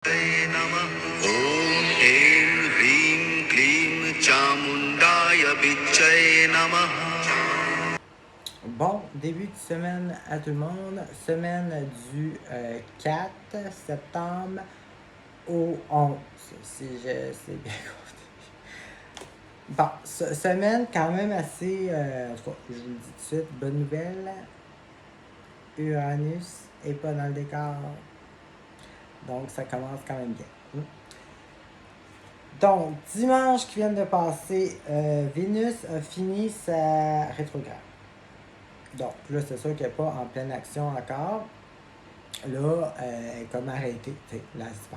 नमः ॐ ऐं ह्रीं क्लीं चामुण्डाय विच्चये नमः. Bon, début de semaine à tout le monde. Semaine du 4 septembre au 11, si je sais bien compter. Bon, semaine quand même assez, en tout cas, je vous le dis tout de suite, bonne nouvelle. Uranus est pas dans le décor. Donc, ça commence quand même bien. Donc, dimanche qui vient de passer, Vénus a fini sa rétrograde. Donc, là, c'est sûr qu'elle n'est pas en pleine action encore. Là, elle est comme arrêtée. Là, c'est bon.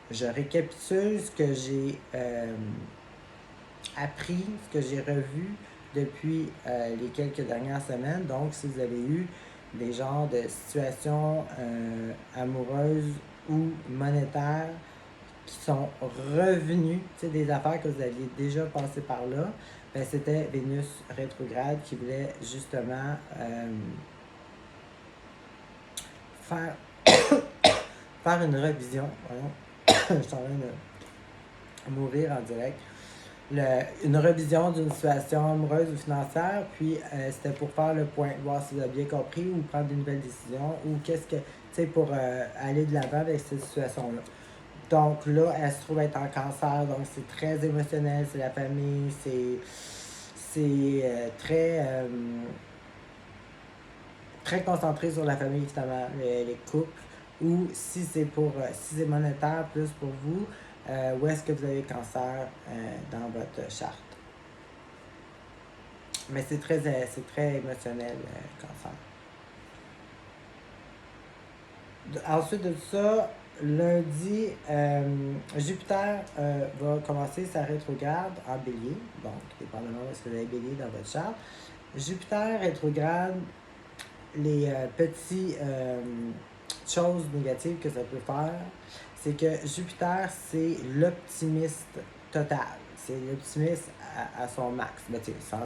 Je récapitule ce que j'ai appris, ce que j'ai revu depuis les quelques dernières semaines. Donc, si vous avez eu des genres de situations amoureuses ou monétaires qui sont revenues, des affaires que vous aviez déjà passées par là, ben, c'était Vénus rétrograde qui voulait justement faire une révision. Voyons, je suis en train de mourir en direct. Une révision d'une situation amoureuse ou financière, puis c'était pour faire le point, voir si vous avez bien compris ou prendre une nouvelle décision ou qu'est-ce que, tu sais, pour aller de l'avant avec cette situation-là. Donc là, elle se trouve être en cancer, donc c'est très émotionnel, c'est la famille, c'est très concentré sur la famille, évidemment, les couples, ou si c'est si c'est monétaire plus pour vous, où est-ce que vous avez cancer dans votre charte. Mais c'est très émotionnel, cancer. Ensuite de ça, lundi, Jupiter va commencer sa rétrograde en bélier, donc dépendamment de ce que vous avez bélier dans votre charte. Jupiter rétrograde, les petites choses négatives que ça peut faire, c'est que Jupiter, c'est l'optimiste total. C'est l'optimiste à son max. Mais tu sais,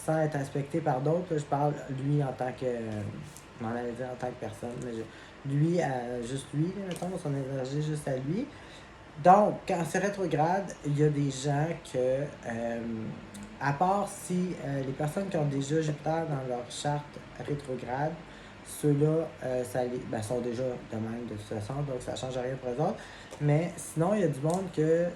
sans être inspecté par d'autres, je parle lui en tant que... m'en allais dire en tant que personne, mais lui, juste lui, mettons, son énergie juste à lui. Donc, quand c'est rétrograde, il y a des gens que, à part si les personnes qui ont déjà Jupiter dans leur charte rétrograde, ceux-là, sont déjà de même de toute façon, donc ça ne change rien pour eux autres. Mais sinon, il y a du monde que,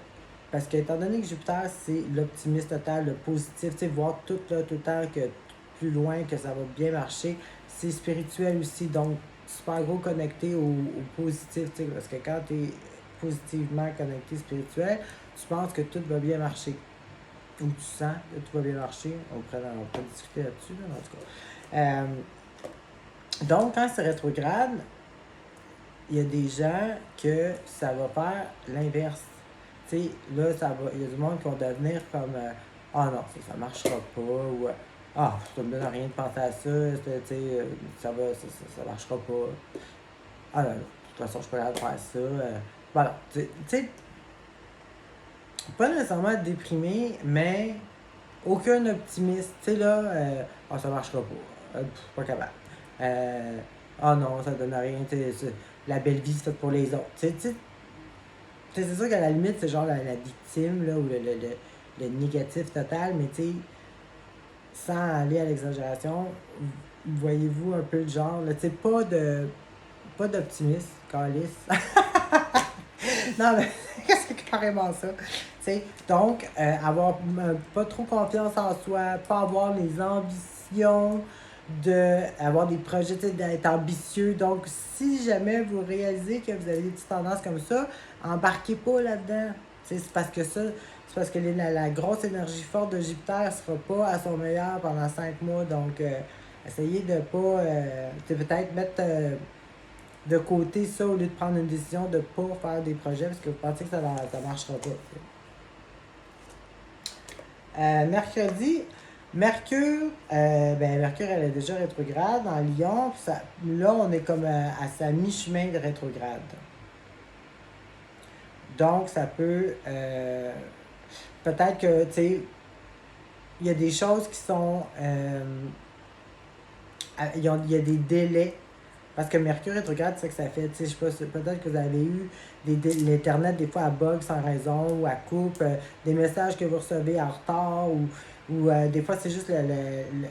parce qu'étant donné que Jupiter, c'est l'optimisme total, le positif, tu sais, voir tout là, tout le temps que plus loin, que ça va bien marcher, c'est spirituel aussi, donc super gros connecté au positif, tu sais, parce que quand tu es positivement connecté spirituel, tu penses que tout va bien marcher. Ou tu sens que tout va bien marcher. On peut discuter là-dessus, là, en tout cas. Donc, quand c'est rétrograde, il y a des gens que ça va faire l'inverse. Tu sais, là, il y a du monde qui vont devenir comme ah non, ça marchera pas, ou ah, ça me donne rien de penser à ça, tu sais, ça marchera pas. Ah non, de toute façon, je peux pas faire ça. Voilà. Tu sais, pas nécessairement être déprimé, mais aucun optimiste. Tu sais, là, ça marchera pas. Pas capable. Non, ça donne rien. La belle vie, c'est pour les autres. Tu sais, c'est sûr qu'à la limite, c'est genre la victime, là, ou le négatif total, mais tu sais, sans aller à l'exagération, voyez-vous un peu le genre, tu sais, pas d'optimisme, calice. Non, mais c'est carrément ça. T'sais, donc, avoir pas trop confiance en soi, pas avoir les ambitions d'avoir des projets, d'être ambitieux. Donc, si jamais vous réalisez que vous avez des petites tendances comme ça, embarquez pas là-dedans. C'est parce que la grosse énergie forte de Jupiter ne sera pas à son meilleur pendant 5 mois. Donc, essayez de pas peut-être mettre de côté ça au lieu de prendre une décision de ne pas faire des projets parce que vous pensez que ça ne marchera pas. Mercredi, Mercure, Mercure, elle est déjà rétrograde en Lion. Là, on est comme à sa mi-chemin de rétrograde. Donc, ça peut... peut-être que, tu sais, il y a des choses qui sont... il y a des délais Parce que Mercure rétrograde, c'est que ça fait, tu sais, je sais pas, peut-être que vous avez eu l'Internet, des fois, à bug sans raison, ou à coupe, des messages que vous recevez en retard, ou des fois, c'est juste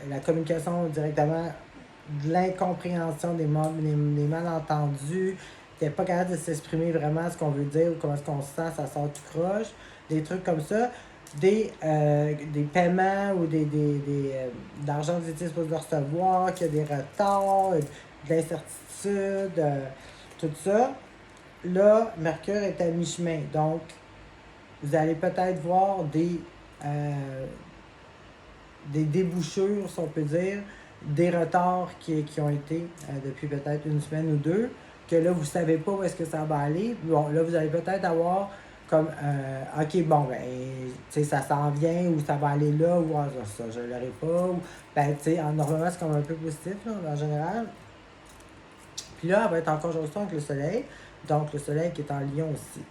la communication directement, de l'incompréhension des malentendus, t'es pas capable de s'exprimer vraiment ce qu'on veut dire, ou comment est-ce qu'on se sent, ça sort tout croche, des trucs comme ça. Des paiements ou d'argent que vous étiez supposé de recevoir, qu'il y a des retards, de l'incertitude, tout ça. Là, Mercure est à mi-chemin. Donc, vous allez peut-être voir des débouchures, si on peut dire, des retards qui ont été depuis peut-être une semaine ou deux, que là, vous ne savez pas où est-ce que ça va aller. Bon, là, vous allez peut-être avoir comme, OK, bon, ben, tu sais, ça s'en vient, ou ça va aller là, ou ah, ça, je ne l'aurai pas. Ou, ben, tu sais, normalement, c'est comme un peu positif, là, en général. Puis là, elle va être en conjonction avec le Soleil. Donc, le Soleil qui est en Lion aussi.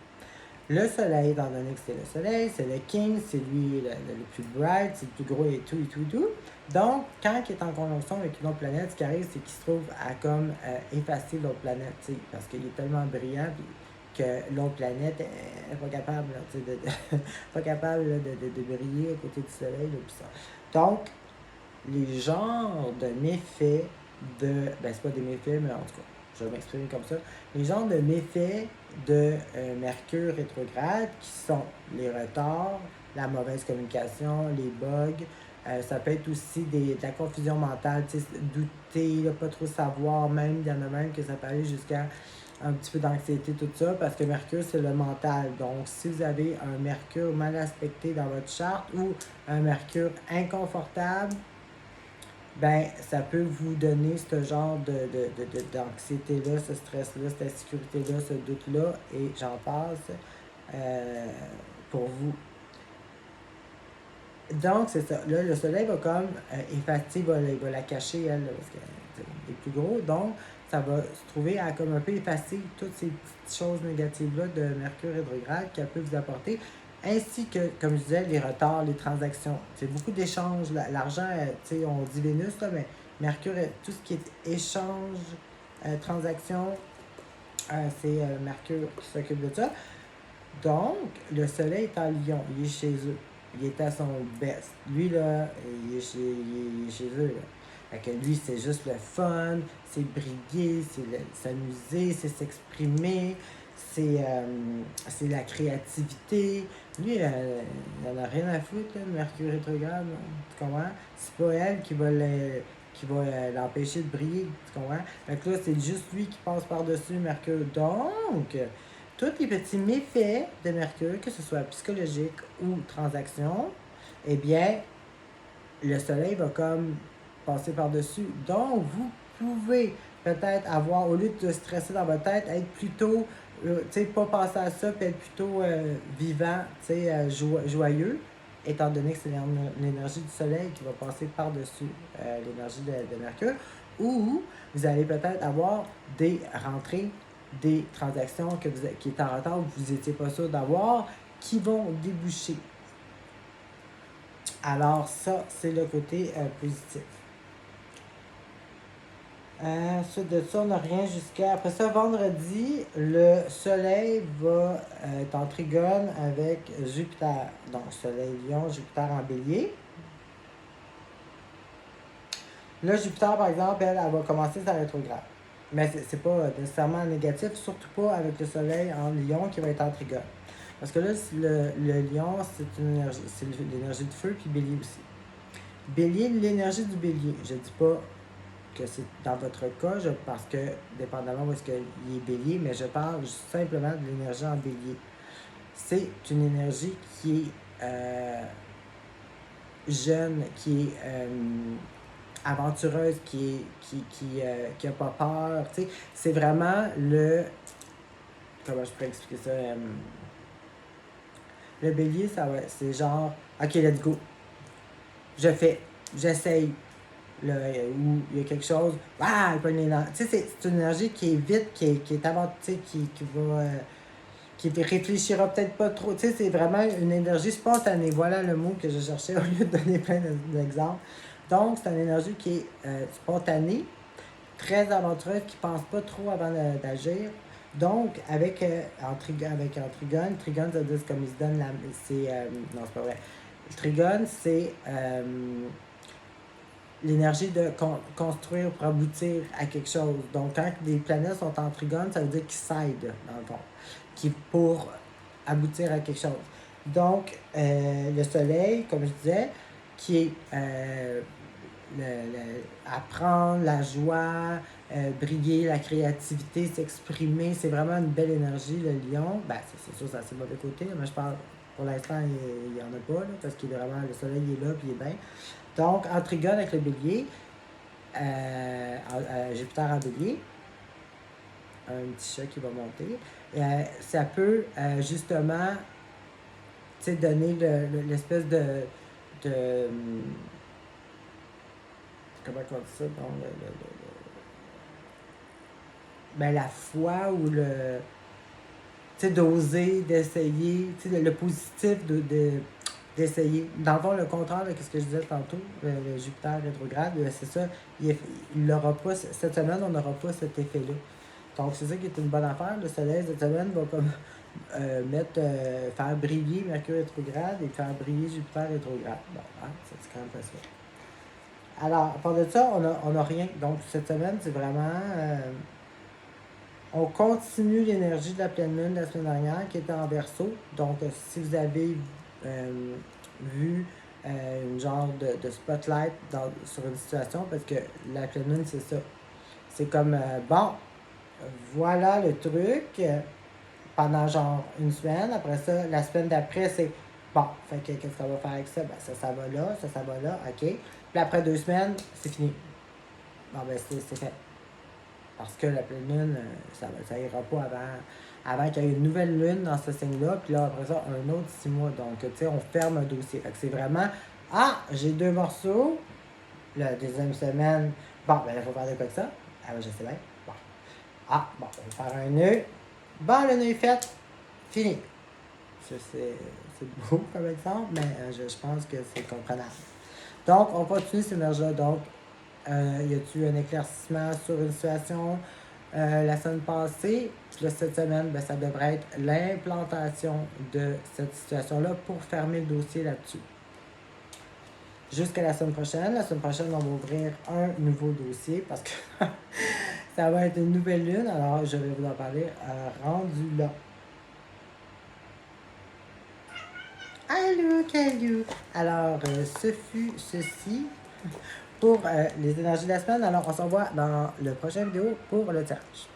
Le Soleil, étant donné que c'est le Soleil, c'est le King, c'est lui le plus bright, c'est le plus gros et tout, et tout, et tout. Donc, quand il est en conjonction avec une autre planète, ce qui arrive, c'est qu'il se trouve à comme effacer l'autre planète, tu sais, parce qu'il est tellement brillant que l'autre planète n'est pas capable, là, pas capable là, de briller à côté du Soleil. Là, puis ça. Donc, les genres de méfaits ben, c'est pas des méfaits, mais en tout cas, je vais m'exprimer comme ça. Les genres de méfaits de Mercure rétrograde, qui sont les retards, la mauvaise communication, les bugs, ça peut être aussi de la confusion mentale, douter, là, pas trop savoir, même, il y en a même que ça peut aller jusqu'à un petit peu d'anxiété, tout ça, parce que Mercure, c'est le mental. Donc, si vous avez un Mercure mal aspecté dans votre charte ou un Mercure inconfortable, ben, ça peut vous donner ce genre d'anxiété-là, ce stress-là, cette insécurité-là, ce doute-là, et j'en passe pour vous. Donc, c'est ça. Là, le Soleil va comme effacer, il va la cacher, elle, là, parce qu'elle est plus gros. Donc, ça va se trouver à comme un peu effacer toutes ces petites choses négatives-là de Mercure rétrograde qu'elle peut vous apporter. Ainsi que, comme je disais, les retards, les transactions. C'est beaucoup d'échanges. L'argent, tu sais, on dit Vénus, là, mais Mercure, tout ce qui est échange, transaction, c'est Mercure qui s'occupe de ça. Donc, le Soleil est en Lion, il est chez eux. Il est à son best. Lui, là, il est chez eux, là. Fait que lui, c'est juste le fun, c'est briller, c'est s'amuser, c'est s'exprimer, c'est la créativité. Lui, il en a rien à foutre, là, Mercure rétrograde, là. Tu comprends? C'est pas elle qui va l'empêcher de briller, tu comprends? Fait que là, c'est juste lui qui passe par-dessus Mercure. Donc, tous les petits méfaits de Mercure, que ce soit psychologique ou transaction, eh bien, le Soleil va comme passer par-dessus. Donc, vous pouvez peut-être avoir, au lieu de stresser dans votre tête, être plutôt, tu sais, pas penser à ça, puis être plutôt vivant, tu sais, joyeux, étant donné que c'est l'énergie du Soleil qui va passer par-dessus l'énergie de Mercure. Ou vous allez peut-être avoir des rentrées, des transactions qui est en retard, que vous n'étiez pas sûr d'avoir, qui vont déboucher. Alors ça, c'est le côté positif. Ensuite de ça, on n'a rien jusqu'à... Après ça, vendredi, le Soleil va être en trigone avec Jupiter. Donc, Soleil Lion, Jupiter en Bélier. Là, Jupiter, par exemple, elle va commencer sa rétrograde. Mais c'est pas nécessairement négatif, surtout pas avec le Soleil en Lion qui va être en trigone. Parce que là, le Lion, c'est l'énergie du feu, puis Bélier aussi. Bélier, l'énergie du Bélier. Je dis pas que c'est dans votre cas, parce que, dépendamment où est-ce qu'il est Bélier, mais je parle simplement de l'énergie en Bélier. C'est une énergie qui est jeune, qui est aventureuse, qui a pas peur, tu sais. C'est vraiment comment je pourrais expliquer ça? Le Bélier, c'est genre, OK, let's go. Je fais, j'essaye. Là, où il y a quelque chose, il peut tu sais, c'est une énergie qui est vite, qui est avant, tu sais, qui réfléchira peut-être pas trop, tu sais, c'est vraiment une énergie spontanée, voilà le mot que je cherchais au lieu de donner plein d'exemples. Donc, c'est une énergie qui est spontanée, très aventureuse, qui ne pense pas trop avant d'agir. Donc, avec Trigone, ça dit comme il se donne la. Non, c'est pas vrai. Le Trigone, c'est l'énergie de construire pour aboutir à quelque chose. Donc, quand des planètes sont en Trigone, ça veut dire qu'ils s'aident, dans le fond, pour aboutir à quelque chose. Donc, le Soleil, comme je disais, qui est apprendre, la joie, briller, la créativité, s'exprimer. C'est vraiment une belle énergie, le lion. Ben, c'est sûr, ça a ses mauvais côtés, mais je parle, pour l'instant, il n'y en a pas, là, parce qu'il est vraiment, le soleil il est là, puis il est bien. Donc, en trigone avec le bélier, Jupiter en bélier, un petit chat qui va monter, ça peut justement donner l'espèce de comment on dit ça? Donc, ben, la foi ou d'oser, d'essayer, le positif d'essayer. Dans le fond, le contraire de ce que je disais tantôt, le Jupiter rétrograde, c'est ça, il l'aura pas, cette semaine, on n'aura pas cet effet-là. Donc, c'est ça qui est une bonne affaire. Le soleil, cette semaine, va comme faire briller Mercure rétrograde et faire briller Jupiter rétrograde. Bon, hein, c'est quand même pas ça. Alors, à part de ça, on a rien. Donc, cette semaine, c'est vraiment... on continue l'énergie de la pleine lune de la semaine dernière qui était en Verseau. Donc, si vous avez vu une genre de spotlight sur une situation, parce que la pleine lune, c'est ça. C'est comme, bon, voilà le truc pendant genre une semaine. Après ça, la semaine d'après, c'est bon, fait que qu'est-ce qu'on va faire avec ça? Ben, ça va là, ça va là, ok. Puis après 2 semaines, c'est fini. Bon, ben, c'est fait. Parce que la pleine lune, ça ira pas avant qu'il y ait une nouvelle lune dans ce signe-là. Puis là, après ça, un autre 6 mois. Donc, tu sais, on ferme un dossier. Fait que c'est vraiment, j'ai 2 morceaux. La deuxième semaine, bon, ben, il faut faire de quoi que ça? Ah, ben, je sais bien. Bon. Bon, on va faire un nœud. Bon, le nœud est fait. Fini. C'est beau comme exemple, mais je pense que c'est comprenable. Donc, on continue cette énergie-là. Donc, y a-t-il un éclaircissement sur une situation la semaine passée? Puis là, cette semaine, ben, ça devrait être l'implantation de cette situation-là pour fermer le dossier là-dessus. Jusqu'à la semaine prochaine. La semaine prochaine, on va ouvrir un nouveau dossier parce que ça va être une nouvelle lune. Alors, je vais vous en parler rendu là. Allô. Alors, ce fut ceci pour les énergies de la semaine. Alors, on se revoit dans le prochain vidéo pour le tirage.